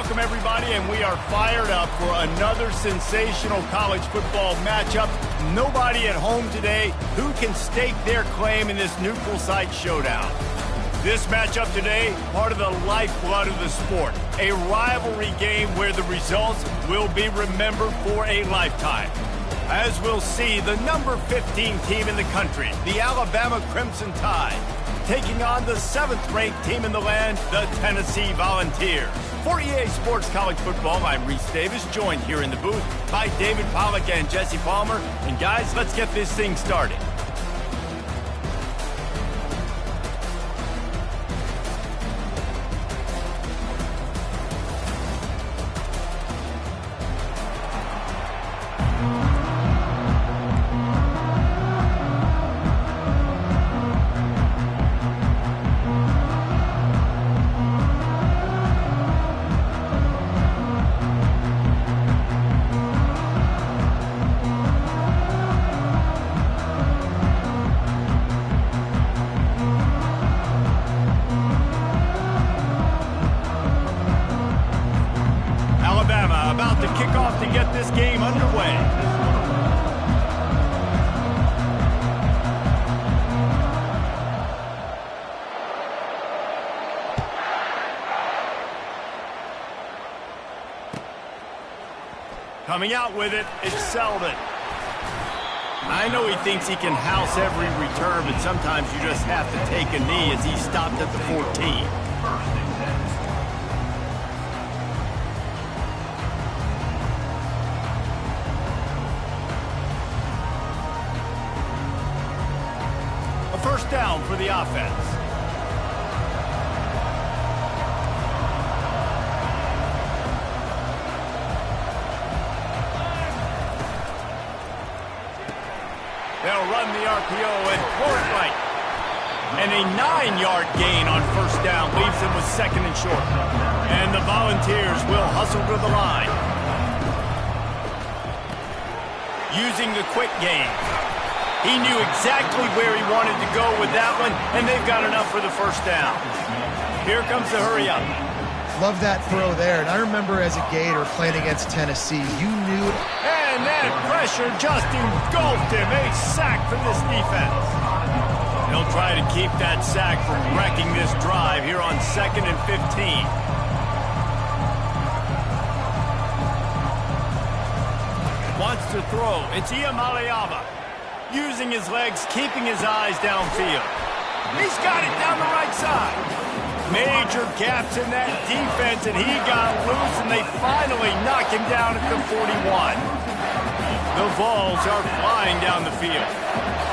Welcome, everybody, and we are fired up for another sensational college football matchup. Nobody at home today who can stake their claim in this neutral site showdown. This matchup today, part of the lifeblood of the sport, a rivalry game where the results will be remembered for a lifetime. As we'll see, the number 15 team in the country, the Alabama Crimson Tide, taking on the 7th-ranked team in the land, the Tennessee Volunteers. For EA Sports College Football, I'm Reese Davis, joined here in the booth by David Pollack and Jesse Palmer. And guys, let's get this thing started. About to kick off to get this game underway. Coming out with it, it's Selden. I know he thinks he can house every return, but sometimes you just have to take a knee as he stopped at the 14. First down for the offense. They'll run the RPO and throw it right. And a 9-yard gain on first down leaves him with 2nd and short. And the Volunteers will hustle to the line. Using the quick game. He knew exactly where he wanted to go with that one, and they've got enough for the first down. Here comes the hurry up. Love that throw there, and I remember as a Gator playing against Tennessee, you knew... And that pressure just engulfed him. A sack for this defense. They'll try to keep that sack from wrecking this drive here on 2nd and 15. Wants to throw. It's Iamaleava. Using his legs, keeping his eyes downfield. He's got it down the right side. Major gaps in that defense, and he got loose, and they finally knock him down at the 41. The Vols are flying down the field.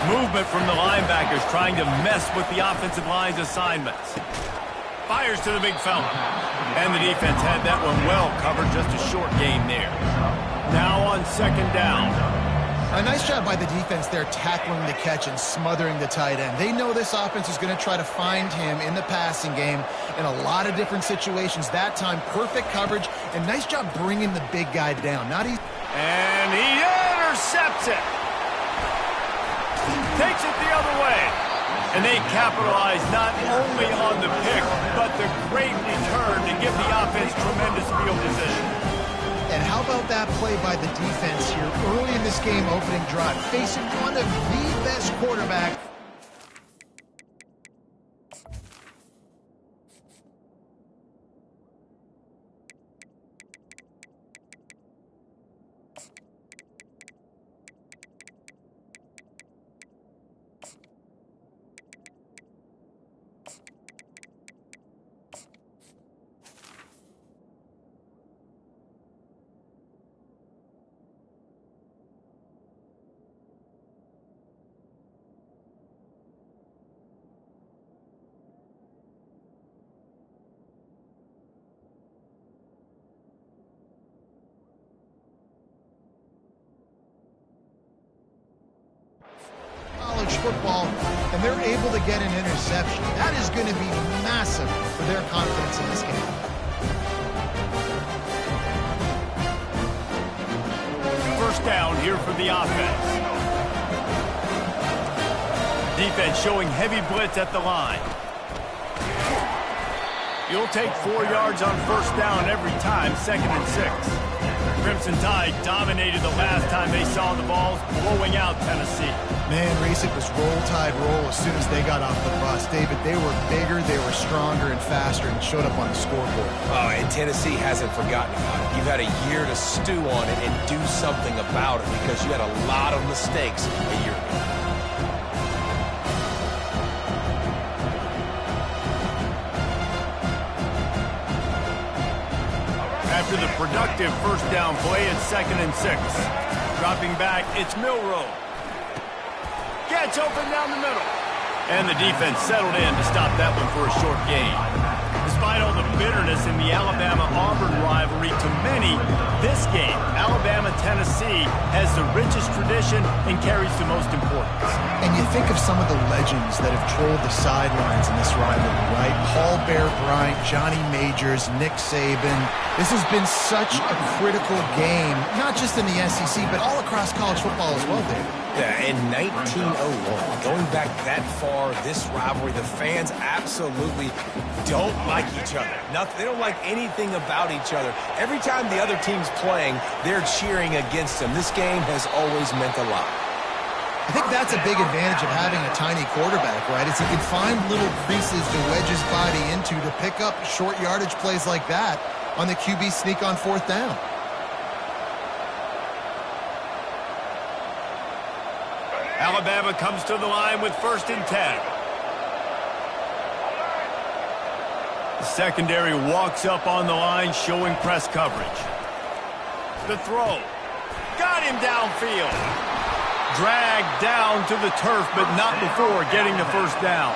Movement from the linebackers trying to mess with the offensive line's assignments. Fires to the big fella. And the defense had that one well covered, just a short game there. Now on 2nd down. A nice job by the defense there tackling the catch and smothering the tight end. They know this offense is going to try to find him in the passing game in a lot of different situations. That time, perfect coverage, and nice job bringing the big guy down. Not easy. And he intercepts it. Takes it the other way. And they capitalize not only on the pick, but the great return to give the offense tremendous field position. And how about that play by the defense here early in this game opening drive, facing one of the best quarterbacks. Football, and they're able to get an interception. That is going to be massive for their confidence in this game. First down here for the offense. Defense showing heavy blitz at the line. You'll take 4 yards on first down every time, 2nd and 6. Crimson Tide dominated the last time they saw the balls, blowing out Tennessee. Man, Reese, it was roll tide roll as soon as they got off the bus. David, they were bigger, they were stronger and faster, and showed up on the scoreboard. Oh, and Tennessee hasn't forgotten about it. You've had a year to stew on it and do something about it because you had a lot of mistakes a year ago. After the productive first down play, it's 2nd and 6. Dropping back, it's Milroe. Gets open down the middle. And the defense settled in to stop that one for a short gain. Despite all the bitterness in the Alabama-Auburn rivalry, to many, this game, Alabama-Tennessee, has the richest tradition and carries the most importance. And you think of some of the legends that have trolled the sidelines in this rivalry, right? Paul Bear Bryant, Johnny Majors, Nick Saban. This has been such a critical game, not just in the SEC, but all across college football as well, David. Yeah, in 1901, going back that far, this rivalry, the fans absolutely don't like each other. They don't like anything about each other. Every time the other team's playing, they're cheering against them. This game has always meant a lot. I think that's a big advantage of having a tiny quarterback, right? Is he can find little creases to wedge his body into to pick up short yardage plays like that on the QB sneak on 4th down. Alabama comes to the line with 1st and 10. The secondary walks up on the line, showing press coverage. The throw. Got him downfield. Dragged down to the turf, but not before getting the first down.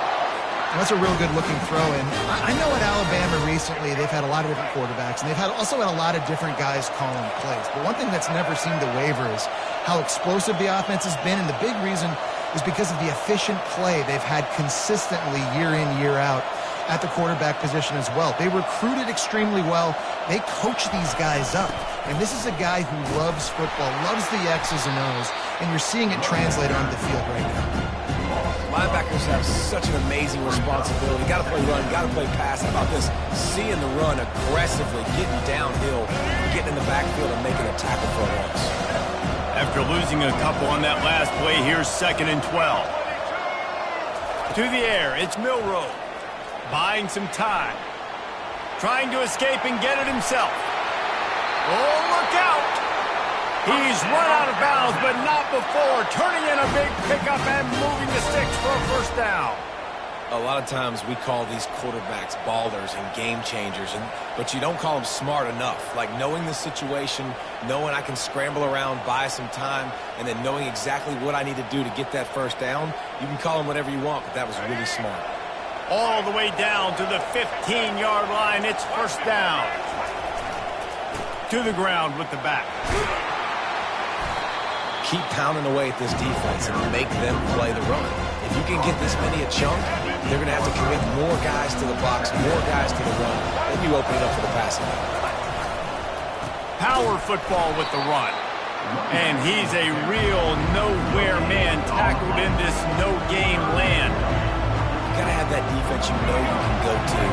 That's a real good-looking throw. And I know at Alabama recently they've had a lot of different quarterbacks, and they've also had a lot of different guys calling plays. But one thing that's never seemed to waver is how explosive the offense has been, and the big reason is because of the efficient play they've had consistently year in, year out at the quarterback position as well. They recruited extremely well. They coach these guys up. And this is a guy who loves football, loves the X's and O's, and you're seeing it translate onto the field right now. Linebackers have such an amazing responsibility. Got to play run, got to play pass. How about this? Seeing the run aggressively, getting downhill, getting in the backfield and making a tackle for a loss. After losing a couple on that last play, here's 2nd and 12. To the air, it's Milroe. Buying some time. Trying to escape and get it himself. Oh, look out! He's run out of bounds, but not before. Turning in a big pickup and moving the sticks for a first down. A lot of times we call these quarterbacks ballers and game changers, but you don't call them smart enough. Like knowing the situation, knowing I can scramble around, buy some time, and then knowing exactly what I need to do to get that first down. You can call them whatever you want, but that was really smart. All the way down to the 15-yard line. It's first down. To the ground with the back. Keep pounding away at this defense and make them play the run. If you can get this many a chunk, they're going to have to commit more guys to the box, more guys to the run. Then you open it up for the passing game. Power football with the run. And he's a real nowhere man tackled in this no-game land. You got to have that defense you know you can go to in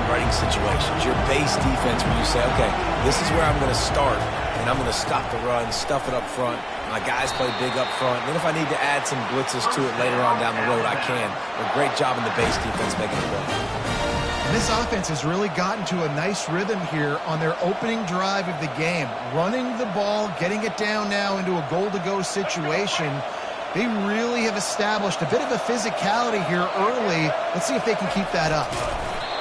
running situations. Your base defense where you say, okay, this is where I'm going to start, and I'm going to stop the run, stuff it up front. My guys play big up front. And then if I need to add some blitzes to it later on down the road, I can. A great job in the base defense making it play. And this offense has really gotten to a nice rhythm here on their opening drive of the game. Running the ball, getting it down now into a goal-to-go situation. They really have established a bit of a physicality here early. Let's see if they can keep that up.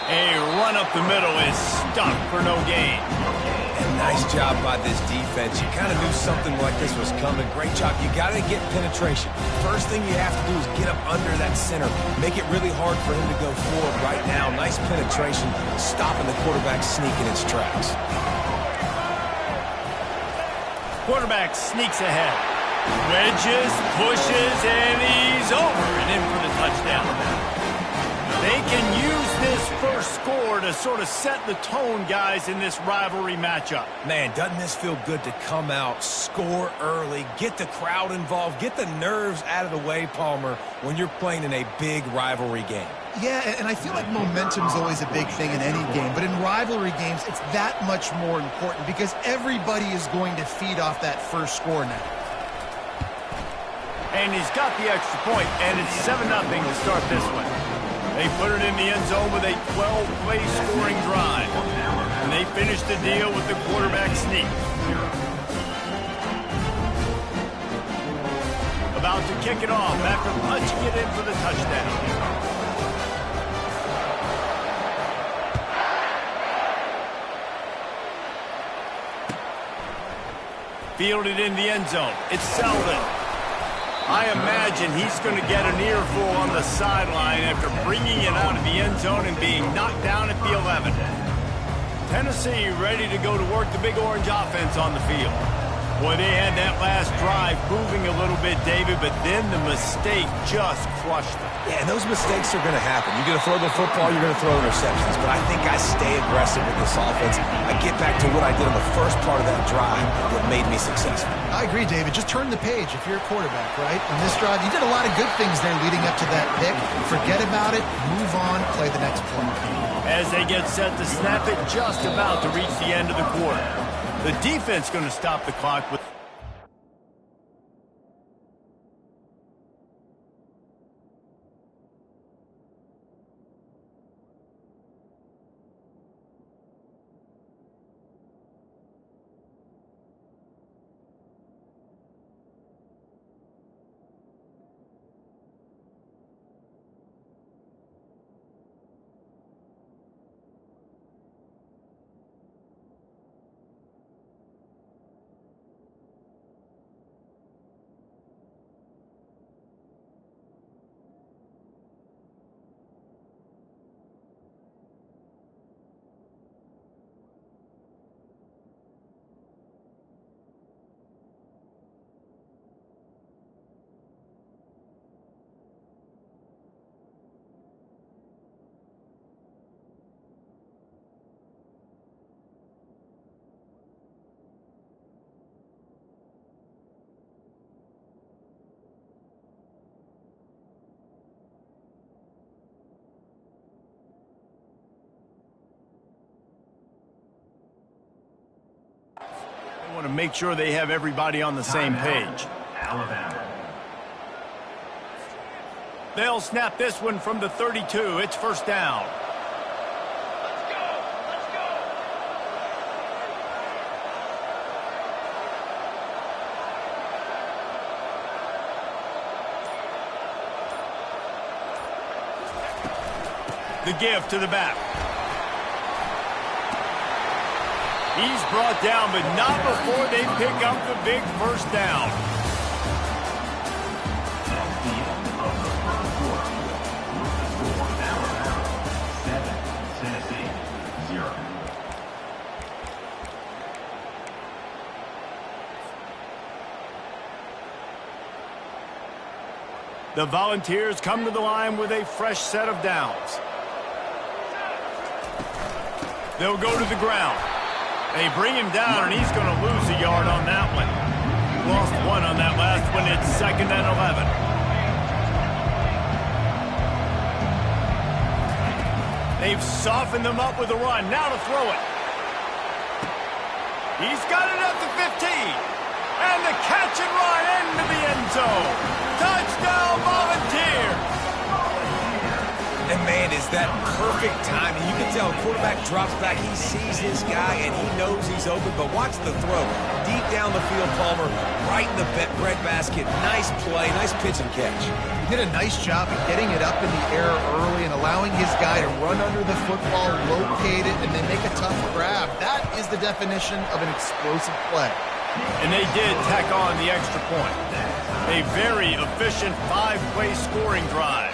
A run up the middle is stuck for no gain. And nice job by this defense. You kind of knew something like this was coming. Great job. You got to get penetration. First thing you have to do is get up under that center. Make it really hard for him to go forward right now. Nice penetration, stopping the quarterback sneak in its tracks. Quarterback sneaks ahead. Wedges, pushes, and he's over and in for the touchdown. They can use this first score to sort of set the tone, guys, in this rivalry matchup. Man, doesn't this feel good to come out, score early, get the crowd involved, get the nerves out of the way, Palmer, when you're playing in a big rivalry game? Yeah, and I feel like momentum's always a big thing in any game, but in rivalry games, it's that much more important because everybody is going to feed off that first score now. And he's got the extra point, and it's 7-0 to start this one. They put it in the end zone with a 12-play scoring drive, and they finish the deal with the quarterback sneak. About to kick it off after punching it in for the touchdown. Fielded in the end zone. It's Selden. I imagine he's going to get an earful on the sideline after bringing it out of the end zone and being knocked down at the 11. Tennessee ready to go to work the Big Orange offense on the field. Boy, they had that last drive moving a little bit, David, but then the mistake just crushed them. Yeah, and those mistakes are going to happen. You're going to throw the football, you're going to throw interceptions. But I think I stay aggressive with this offense. I get back to what I did on the first part of that drive that made me successful. I agree, David. Just turn the page if you're a quarterback, right? On this drive, you did a lot of good things there leading up to that pick. Forget about it, move on, play the next play. As they get set to snap it, just about to reach the end of the quarter. The defense going to stop the clock with... want to make sure they have everybody on the same page. Alabama. They'll snap this one from the 32. It's first down. Let's go. The give to the back. He's brought down, but not before they pick up the big first down. The Volunteers come to the line with a fresh set of downs. They'll go to the ground. They bring him down, and he's going to lose a yard on that one. Lost one on that last one. It's 2nd and 11. They've softened them up with a run. Now to throw it. He's got it at the 15. And the catch and run into the end zone. Touchdown, Volunteers. And, man, is that perfect timing. You can tell quarterback drops back. He sees his guy, and he knows he's open. But watch the throw. Deep down the field, Palmer, right in the bread basket. Nice play, nice pitch and catch. He did a nice job of getting it up in the air early and allowing his guy to run under the football, locate it, and then make a tough grab. That is the definition of an explosive play. And they did tack on the extra point. A very efficient 5-play scoring drive.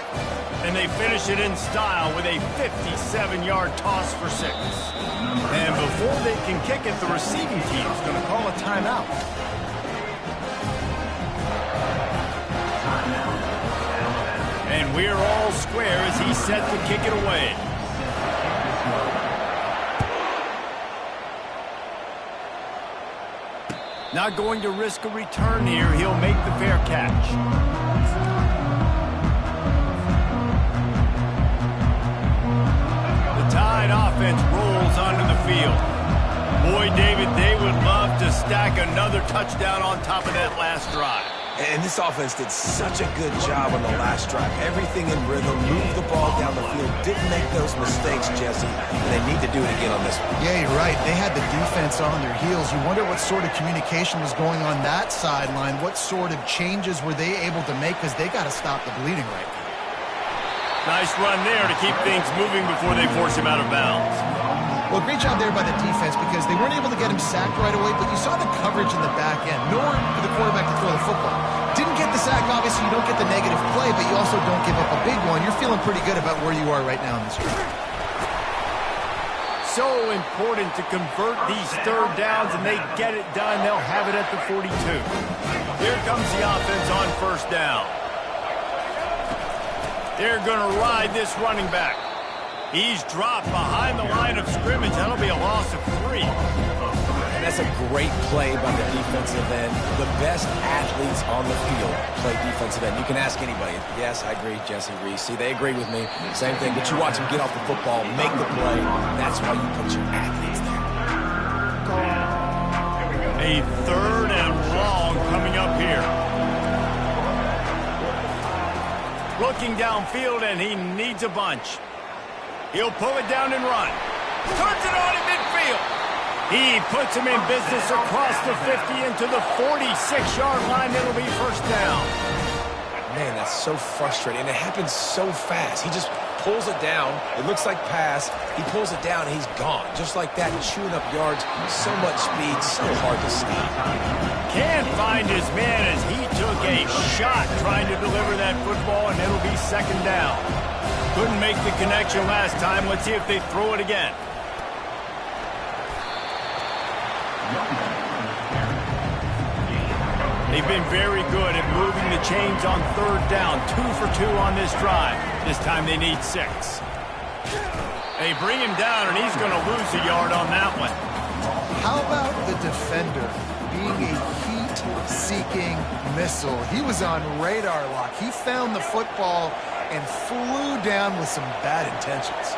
And they finish it in style with a 57-yard toss for 6. And before they can kick it, the receiving team's going to call a timeout. And we're all square as he's set to kick it away. Not going to risk a return here. He'll make the fair catch. offense rolls onto the field. Boy, David, they would love to stack another touchdown on top of that last drive. And this offense did such a good job on the last drive. Everything in rhythm, moved the ball down the field, didn't make those mistakes, Jesse, and they need to do it again on this one. Yeah, you're right. They had the defense on their heels. You wonder what sort of communication was going on that sideline. What sort of changes were they able to make, because they got to stop the bleeding right now. Nice run there to keep things moving before they force him out of bounds. Well, great job there by the defense, because they weren't able to get him sacked right away, but you saw the coverage in the back end. Nowhere for the quarterback to throw the football. Didn't get the sack, obviously you don't get the negative play, but you also don't give up a big one. You're feeling pretty good about where you are right now in this drive. So important to convert these third downs, and they get it done. They'll have it at the 42. Here comes the offense on first down. They're going to ride this running back. He's dropped behind the line of scrimmage. That'll be a loss of 3. And that's a great play by the defensive end. The best athletes on the field play defensive end. You can ask anybody. Yes, I agree, Jesse Reese. See, they agree with me. Same thing. But you watch them get off the football, make the play. That's why you put your athletes there. A third and long coming up here. Looking downfield, and he needs a bunch. He'll pull it down and run. Turns it on in midfield. He puts him in business across the 50 into the 46-yard line. It'll be first down. Man, that's so frustrating. And it happens so fast. He just pulls it down. It looks like pass. He pulls it down, and he's gone. Just like that, chewing up yards. So much speed, so hard to stop. Can't find his man as he took a shot trying to deliver that football, and it'll be second down. Couldn't make the connection last time. Let's see if they throw it again. They've been very good at moving the chains on third down. 2 for 2 on this drive. This time they need 6. They bring him down, and he's going to lose a yard on that one. How about the defender being a heat-seeking missile? He was on radar lock. He found the football and flew down with some bad intentions.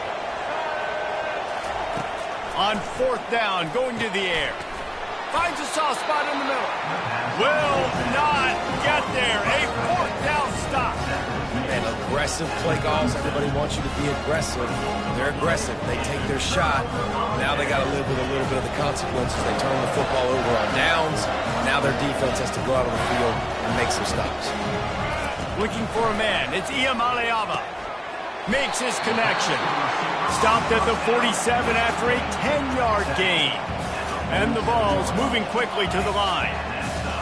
On fourth down, going to the air. Finds a soft spot in the middle. Will not get there. A fourth down stop. And aggressive play calls. Everybody wants you to be aggressive. They're aggressive. They take their shot. Now they got to live with a little bit of the consequences. They turn the football over on downs. Now their defense has to go out on the field and make some stops. Looking for a man. It's Iamaleava. Makes his connection. Stopped at the 47 after a 10-yard gain. And the ball's moving quickly to the line.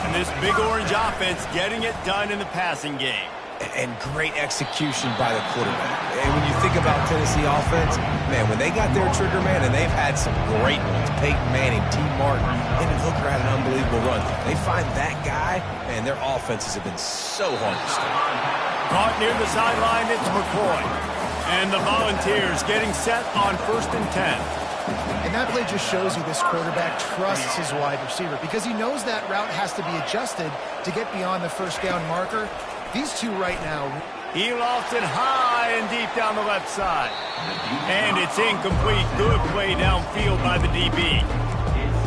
And this Big Orange offense getting it done in the passing game. And great execution by the quarterback. And when you think about Tennessee offense, man, when they got their trigger man, and they've had some great ones, Peyton Manning, T. Martin, Hendon Hooker had an unbelievable run. They find that guy, and their offenses have been so hard to stop. Caught near the sideline, it's McCoy. And the Volunteers getting set on 1st and 10. And that play just shows you this quarterback trusts his wide receiver, because he knows that route has to be adjusted to get beyond the first down marker. These two right now. He lost it high and deep down the left side. And it's incomplete. Good play downfield by the DB.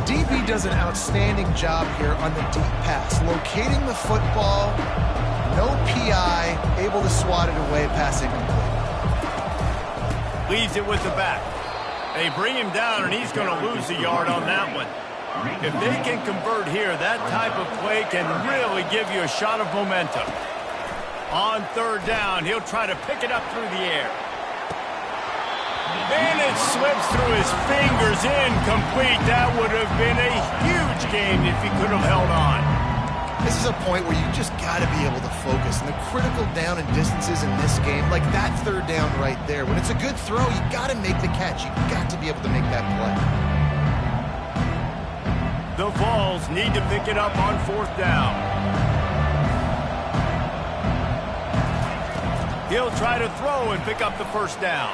DB does an outstanding job here on the deep pass. Locating the football, no PI, able to swat it away, pass incomplete. Leaves it with the back. They bring him down, and he's going to lose a yard on that one. If they can convert here, that type of play can really give you a shot of momentum. On third down, he'll try to pick it up through the air. And it slips through his fingers, incomplete. That would have been a huge gain if he could have held on. This is a point where you just got to be able to focus. And the critical down and distances in this game, like that third down right there, when it's a good throw, you got to make the catch. You got to be able to make that play. The Vols need to pick it up on 4th down. He'll try to throw and pick up the first down.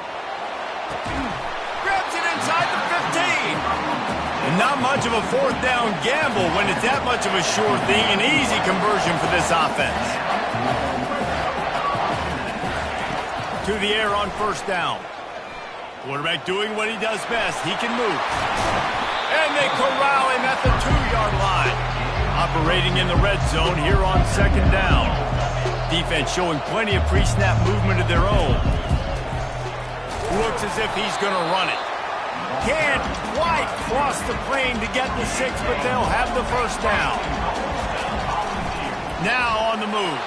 Grabs it inside the 15. And not much of a 4th down gamble when it's that much of a sure thing. An easy conversion for this offense. To the air on 1st down. Quarterback doing what he does best. He can move. And they corral him at the 2-yard line. Operating in the red zone here on second down. Defense showing plenty of pre-snap movement of their own. Looks as if he's going to run it. Can't quite cross the plane to get the 6, but they'll have the first down. Now on the move.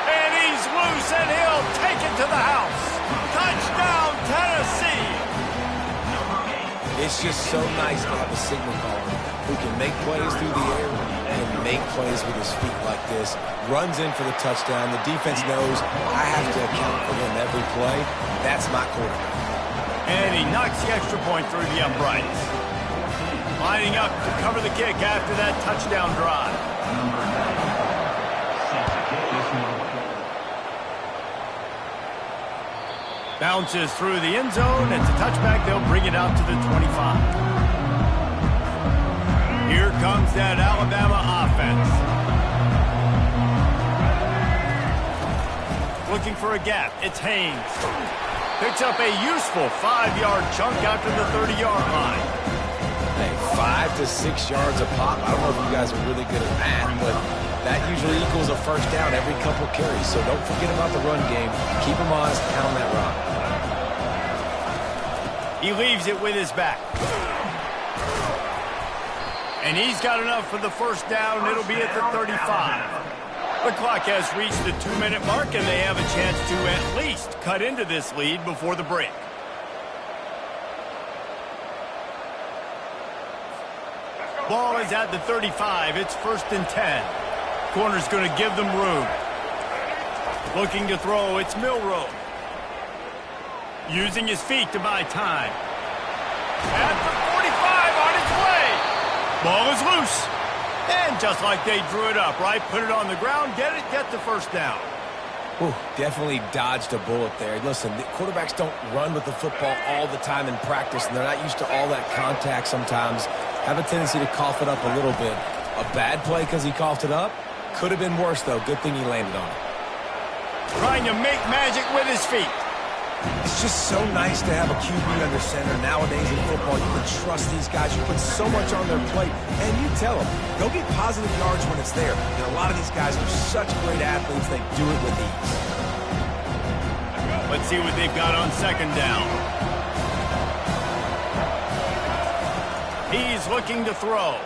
And he's loose, and he'll take it to the house. Touchdown, Tennessee! It's just so nice to have a signal caller who can make plays through the air and make plays with his feet like this. Runs in for the touchdown. The defense knows I have to account for him every play. That's my quarterback. And he knocks the extra point through the uprights. Lining up to cover the kick after that touchdown drive. Bounces through the end zone. It's a touchback. They'll bring it out to the 25. Here comes that Alabama offense. Looking for a gap. It's Haynes. Picks up a useful 5-yard chunk out to the 30-yard line. Hey, 5 to 6 yards a pop. I don't know if you guys are really good at math, but that usually equals a first down every couple carries. So don't forget about the run game. Keep them honest. Count on that run. He leaves it with his back. And he's got enough for the first down. It'll be at the 35. The clock has reached the 2-minute mark, and they have a chance to at least cut into this lead before the break. Ball is at the 35. It's 1st and 10. Corner's going to give them room. Looking to throw, it's Milroe. Using his feet to buy time. At the 45 on its way. Ball is loose. And just like they drew it up, right? Put it on the ground, get the first down. Whew, definitely dodged a bullet there. Listen, the quarterbacks don't run with the football all the time in practice, and they're not used to all that contact sometimes. Have a tendency to cough it up a little bit. A bad play because he coughed it up? Could have been worse, though. Good thing he landed on it. Trying to make magic with his feet. It's just so nice to have a QB under center. Nowadays in football, you can trust these guys. You put so much on their plate, and you tell them, go get positive yards when it's there. And a lot of these guys are such great athletes, they do it with ease. Let's see what they've got on second down. He's looking to throw.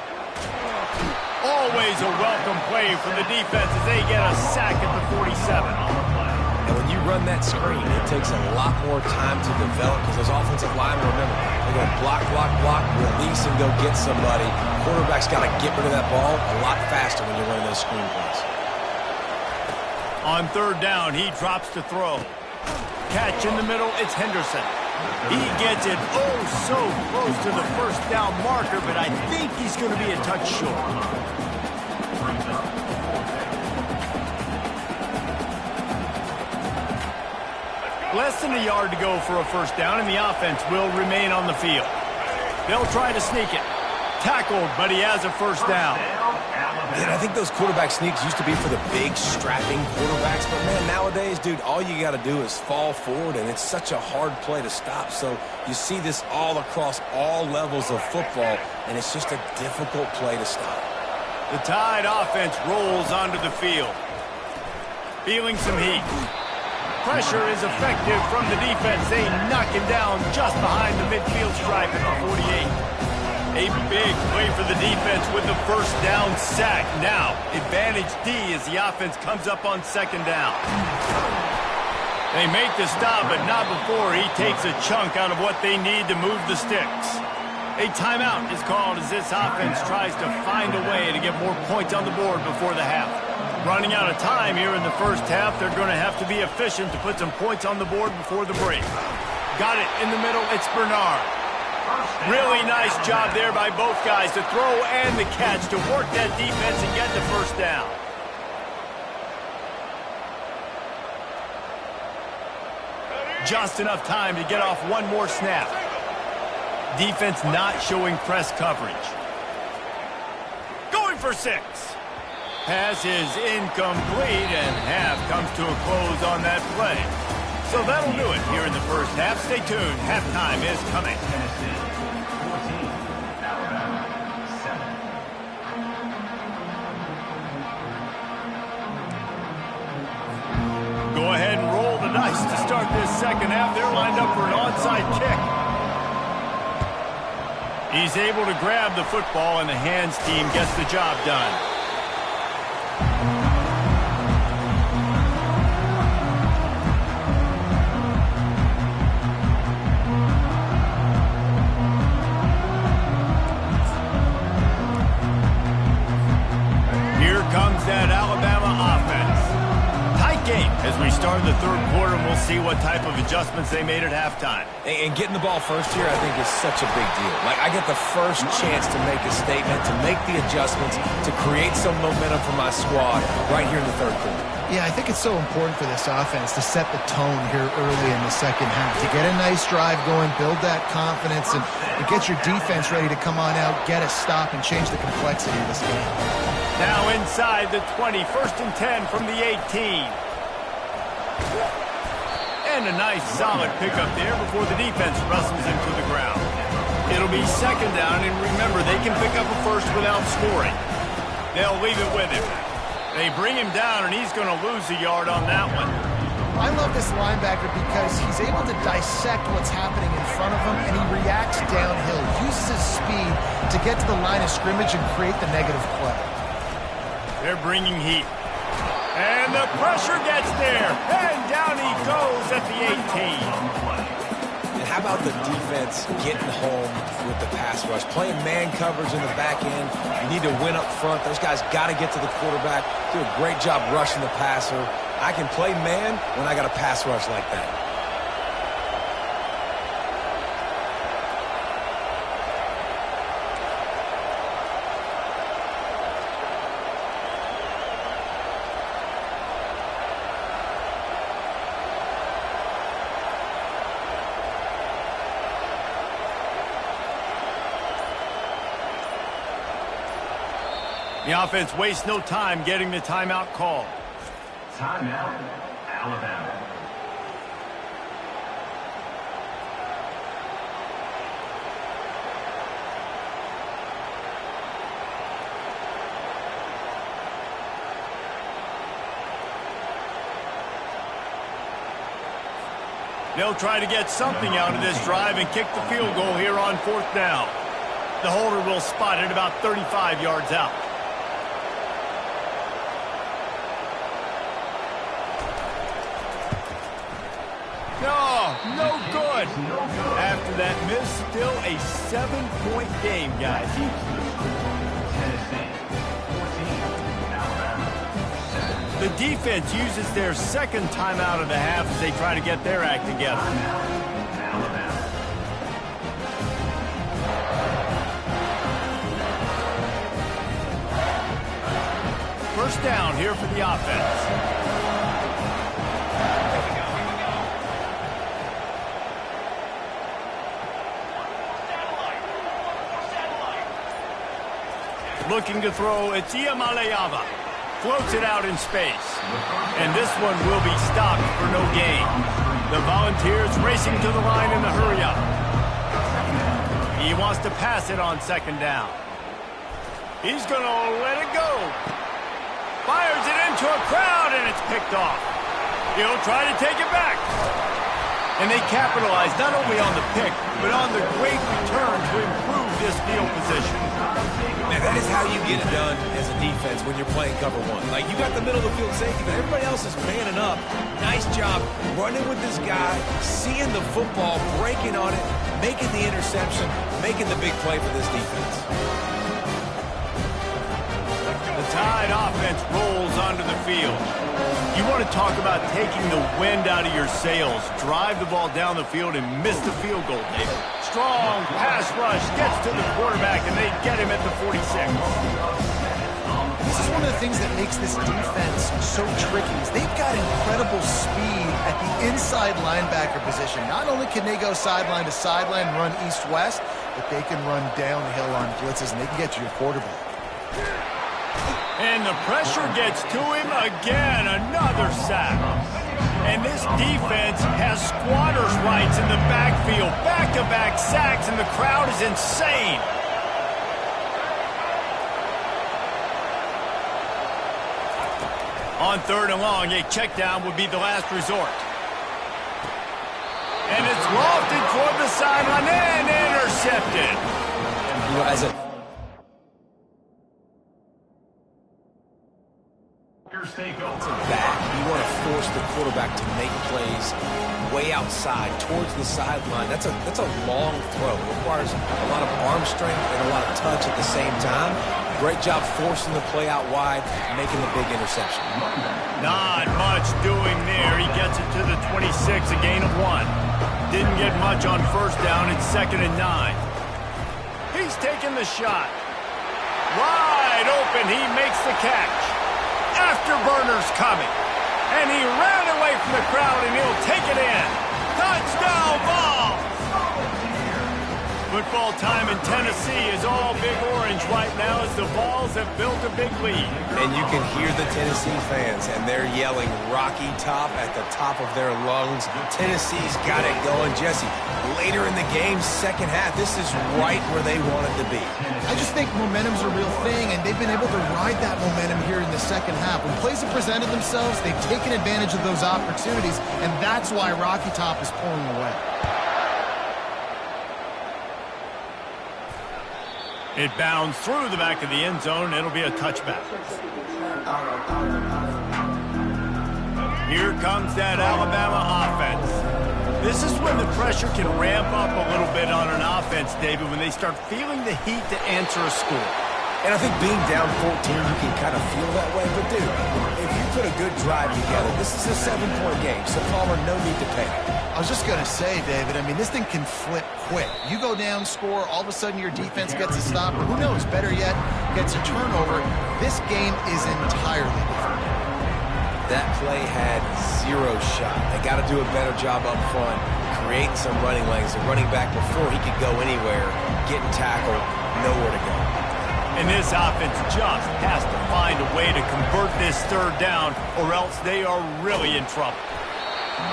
Always a welcome play from the defense as they get a sack at the 47. And when you run that screen, it takes a lot more time to develop because those offensive linemen, remember, they're going to block, release, and go get somebody. Quarterback's got to get rid of that ball a lot faster when you're running those screen plays. On third down, he drops to throw. Catch in the middle, it's Henderson. He gets it so close to the first down marker, but I think he's going to be a touch short. Less than a yard to go for a first down, and the offense will remain on the field. They'll try to sneak it. Tackled, but he has a first down. Man, I think those quarterback sneaks used to be for the big, strapping quarterbacks, but man, nowadays, dude, all you got to do is fall forward, and it's such a hard play to stop. So you see this all across all levels of football, and it's just a difficult play to stop. The Tide offense rolls onto the field. Feeling some heat. Pressure is effective from the defense. They knock him down just behind the midfield stripe at the 48. A big play for the defense with the first down sack. Now, advantage D as the offense comes up on second down. They make the stop, but not before he takes a chunk out of what they need to move the sticks. A timeout is called as this offense tries to find a way to get more points on the board before the half. Running out of time here in the first half, they're going to have to be efficient to put some points on the board before the break. Got it in the middle, it's Bernard. Really nice job there by both guys to throw and the catch to work that defense and get the first down. Just enough time to get off one more snap. Defense not showing press coverage. Going for 6. Pass is incomplete, and half comes to a close on that play. So that'll do it here in the first half. Stay tuned. Halftime is coming. Tennessee 14, Alabama 7. Go ahead and roll the dice to start this second half. They're lined up for an onside kick. He's able to grab the football, and the hands team gets the job done. Here comes that Alabama offense. Tight game as we start the third quarter, and we'll see what type of adjustments they made at halftime. And getting the ball first here, I think, is such a big deal. Like, I get the first chance to make a statement, to make the adjustments, to create some momentum for my squad right here in the third quarter. Yeah, I think it's so important for this offense to set the tone here early in the second half, to get a nice drive going, build that confidence, and get your defense ready to come on out, get a stop, and change the complexity of this game. Now inside the 20, 1st and 10 from the 18. And a nice solid pickup there before the defense wrestles him to the ground. It'll be second down, and remember, they can pick up a first without scoring. They'll leave it with him. They bring him down, and he's going to lose a yard on that one. I love this linebacker because he's able to dissect what's happening in front of him, and he reacts downhill, uses his speed to get to the line of scrimmage and create the negative play. They're bringing heat. And the pressure gets there. And down he goes at the 18. And how about the defense getting home with the pass rush? Playing man coverage in the back end. You need to win up front. Those guys got to get to the quarterback. Do a great job rushing the passer. I can play man when I got a pass rush like that. The offense wastes no time getting the timeout call. Timeout, Alabama. They'll try to get something out of this drive and kick the field goal here on 4th down. The holder will spot it about 35 yards out. No good. After that miss, still a 7-point game, guys. Tennessee 14, Alabama 7. The defense uses their second timeout of the half as they try to get their act together. Alabama. First down here for the offense. Looking to throw, it's Iamaleava. Floats it out in space. And this one will be stopped for no gain. The Volunteers racing to the line in the hurry-up. He wants to pass it on second down. He's going to let it go. Fires it into a crowd, and it's picked off. He'll try to take it back. And they capitalize not only on the pick, but on the great return to improve this field position. Man, that is how you get it done as a defense when you're playing cover one. Like, you got the middle of the field safety, but everybody else is manning up. Nice job running with this guy, seeing the football, breaking on it, making the interception, making the big play for this defense. The Tide offense rolls onto the field. You want to talk about taking the wind out of your sails. Drive the ball down the field and miss the field goal, David. Strong pass rush gets to the quarterback, and they get him at the 46. This is one of the things that makes this defense so tricky. Is they've got incredible speed at the inside linebacker position. Not only can they go sideline to sideline, run east-west, but they can run downhill on blitzes, and they can get to your quarterback. And the pressure gets to him again. Another sack. And this defense has squatters' rights in the backfield. Back-to-back sacks, and the crowd is insane. On 3rd and long, a check down would be the last resort. And it's lofted toward the sideline and intercepted. You know, as a back, you want to force the quarterback to make plays way outside towards the sideline. That's a long throw. It requires a lot of arm strength and a lot of touch at the same time. Great job forcing the play out wide, making the big interception. Not much doing there. He gets it to the 26, a gain of 1. Didn't get much on 1st down. It's 2nd and 9. He's taking the shot. Wide open. He makes the catch. Afterburner's coming. And he ran away from the crowd, and he'll take it in. Touchdown ball! Football time in Tennessee is all Big Orange right now as the Vols have built a big lead. And you can hear the Tennessee fans, and they're yelling Rocky Top at the top of their lungs. Tennessee's got it going. Jesse, later in the game, 2nd half, this is right where they wanted to be. I just think momentum's a real thing, and they've been able to ride that momentum here in the 2nd half. When plays have presented themselves, they've taken advantage of those opportunities, and that's why Rocky Top is pulling away. It bounds through the back of the end zone. It'll be a touchback. Here comes that Alabama offense. This is when the pressure can ramp up a little bit on an offense, David, when they start feeling the heat to answer a score. And I think being down 14, you can kind of feel that way. But, dude, if you put a good drive together, this is a 7-point game, so Palmer, no need to panic. I was just going to say, David, I mean, this thing can flip quick. You go down, score, all of a sudden your defense gets a stop, or who knows, better yet, gets a turnover. This game is entirely different. That play had 0 shot. They got to do a better job up front, creating some running lanes. The running back, before he could go anywhere, getting tackled, nowhere to go. And this offense just has to find a way to convert this 3rd down, or else they are really in trouble.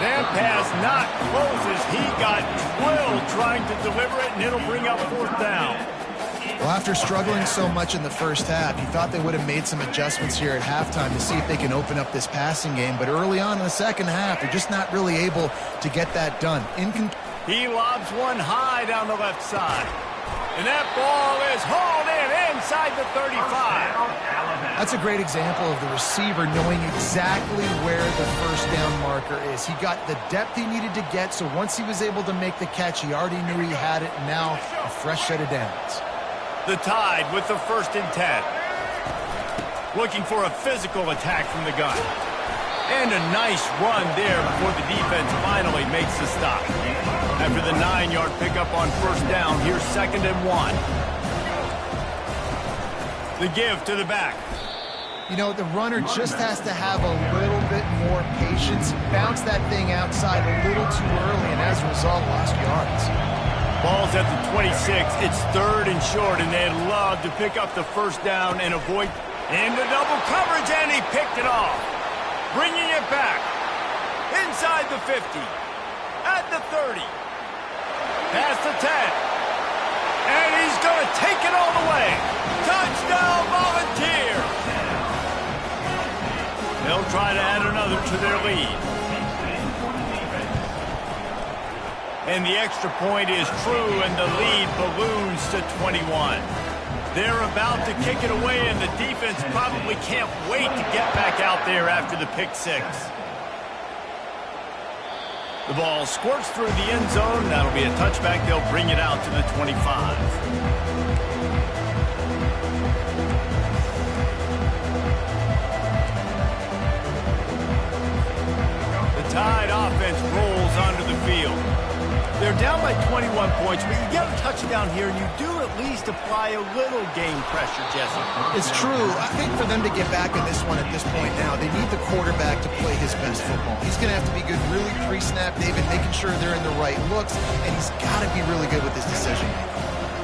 That pass not closes. He got drilled trying to deliver it, and it'll bring up 4th down. Well, after struggling so much in the 1st half, you thought they would have made some adjustments here at halftime to see if they can open up this passing game. But early on in the 2nd half, they're just not really able to get that done. He lobs one high down the left side. And that ball is hauled in inside the 35. That's a great example of the receiver knowing exactly where the 1st down marker is. He got the depth he needed to get, so once he was able to make the catch, he already knew he had it. Now, a fresh set of downs. The Tide with the 1st and 10. Looking for a physical attack from the gun. And a nice run there before the defense finally makes the stop. After the 9-yard pickup on 1st down, here's 2nd and 1. The give to the back. You know, the runner just has to have a little bit more patience. Bounce that thing outside a little too early, and as a result, lost yards. Ball's at the 26. It's 3rd and short, and they'd love to pick up the 1st down and avoid into double coverage, and he picked it off. Bringing it back. Inside the 50. At the 30. Past the 10. And he's going to take it all the way. Touchdown, Volunteers! They'll try to add another to their lead. And the extra point is true, and the lead balloons to 21. They're about to kick it away, and the defense probably can't wait to get back out there after the pick 6. The ball squirts through the end zone. That'll be a touchback. They'll bring it out to the 25. The Tide offense rolls onto the field. They're down by 21 points, but you get a touchdown here, and you do at least apply a little game pressure, Jesse. It's true. I think for them to get back in this one at this point now, they need the quarterback to play his best football. He's going to have to be good really pre-snap, David, making sure they're in the right looks, and he's got to be really good with his decision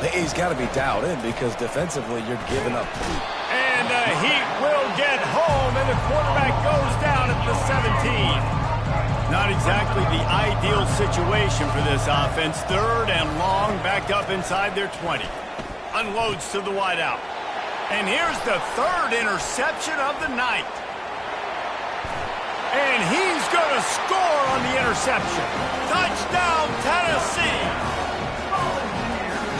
making. He's got to be dialed in because defensively you're giving up. And the Heat will get home, and the quarterback goes down at the 17. not exactly the ideal situation for this offense. 3rd and long, backed up inside their 20. Unloads to the wideout. And here's the 3rd interception of the night. And he's going to score on the interception. Touchdown, Tennessee!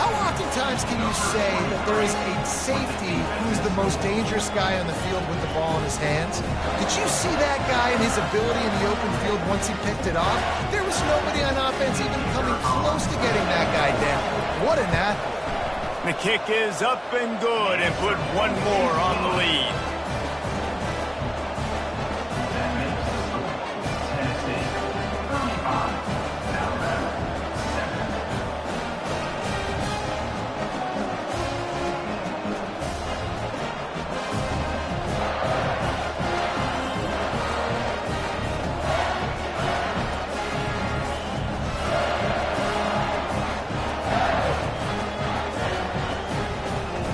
How oftentimes can you say that there is a safety who's the most dangerous guy on the field with the ball in his hands? Did you see that guy and his ability in the open field once he picked it off? There was nobody on offense even coming close to getting that guy down. What an athlete. The kick is up and good and put one more on the lead.